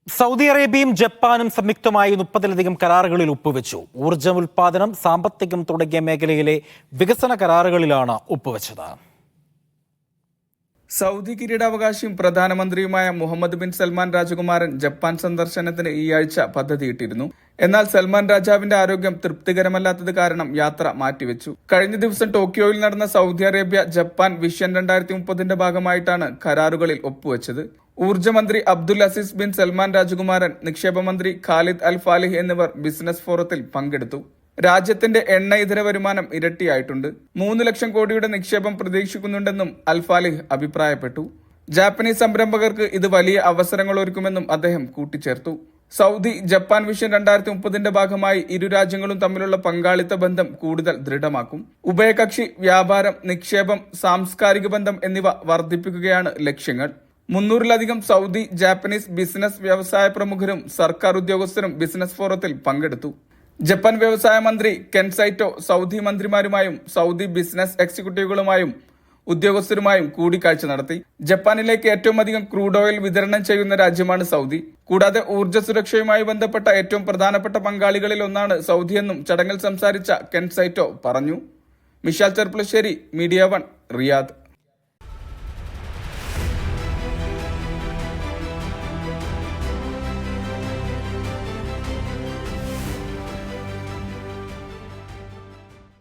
Saudi അറേബ്യയും ജപ്പാനും സംയുക്തമായി 30-ലധികം കരാറുകളിൽ ഒപ്പുവെച്ചു. ഊർജ്ജം, ഉൽപാദനം, സാമ്പത്തികം തുടങ്ങിയ മേഖലയിലെ വികസന കരാറുകളിലാണ് ഒപ്പുവെച്ചത്. സൗദി കിരീടാവകാശിയും പ്രധാനമന്ത്രിയുമായ മുഹമ്മദ് ബിൻ സൽമാൻ രാജകുമാരൻ ജപ്പാൻ സന്ദർശനത്തിന് ഈ ആഴ്ച പദ്ധതിയിട്ടിരുന്നു. എന്നാൽ സൽമാൻ രാജാവിന്റെ ആരോഗ്യം തൃപ്തികരമല്ലാത്തത് കാരണം യാത്ര മാറ്റിവെച്ചു. കഴിഞ്ഞ ദിവസം ടോക്കിയോയിൽ നടന്ന സൗദി അറേബ്യ ജപ്പാൻ വിഷൻ 2030 ഭാഗമായിട്ടാണ് കരാറുകളിൽ ഒപ്പുവെച്ചത്. ഊർജ്ജമന്ത്രി അബ്ദുൽ അസീസ് ബിൻ സൽമാൻ രാജകുമാരൻ, നിക്ഷേപ മന്ത്രി ഖാലിദ് അൽ ഫാലിഹ് എന്നിവർ ബിസിനസ് ഫോറത്തിൽ പങ്കെടുത്തു. രാജ്യത്തിന്റെ എണ്ണ ഇതര വരുമാനം ഇരട്ടിയായിട്ടുണ്ട്. 3 ലക്ഷം കോടിയുടെ നിക്ഷേപം പ്രതീക്ഷിക്കുന്നുണ്ടെന്നും അൽ ഫാലിഹ് അഭിപ്രായപ്പെട്ടു. ജാപ്പനീസ് സംരംഭകർക്ക് ഇത് വലിയ അവസരങ്ങൾ ഒരുക്കുമെന്നും അദ്ദേഹം കൂട്ടിച്ചേർത്തു. സൗദി ജപ്പാൻ വിഷൻ 2030 ഭാഗമായി ഇരു രാജ്യങ്ങളും തമ്മിലുള്ള പങ്കാളിത്ത ബന്ധം കൂടുതൽ ദൃഢമാക്കും. ഉഭയകക്ഷി വ്യാപാരം, നിക്ഷേപം, സാംസ്കാരിക ബന്ധം എന്നിവ വർദ്ധിപ്പിക്കുകയാണ് ലക്ഷ്യങ്ങൾ. 300-ലധികം സൗദി ജാപ്പനീസ് ബിസിനസ് വ്യവസായ പ്രമുഖരും സർക്കാർ ഉദ്യോഗസ്ഥരും ബിസിനസ് ഫോറത്തിൽ പങ്കെടുത്തു. ജപ്പാൻ വ്യവസായ മന്ത്രി കെൻ സൈറ്റോ സൗദി മന്ത്രിമാരുമായും സൗദി ബിസിനസ് എക്സിക്യൂട്ടീവുകളുമായും ഉദ്യോഗസ്ഥരുമായും കൂടിക്കാഴ്ച നടത്തി. ജപ്പാനിലേക്ക് ഏറ്റവും അധികം ക്രൂഡ് ഓയിൽ വിതരണം ചെയ്യുന്ന രാജ്യമാണ് സൗദി. കൂടാതെ ഊർജ്ജ സുരക്ഷയുമായി ബന്ധപ്പെട്ട ഏറ്റവും പ്രധാനപ്പെട്ട പങ്കാളികളിൽ ഒന്നാണ് സൗദിയെന്നും ചടങ്ങിൽ സംസാരിച്ച കെൻ സൈറ്റോ പറഞ്ഞു. Mishal Cherpulassery, media 1, Riyadh.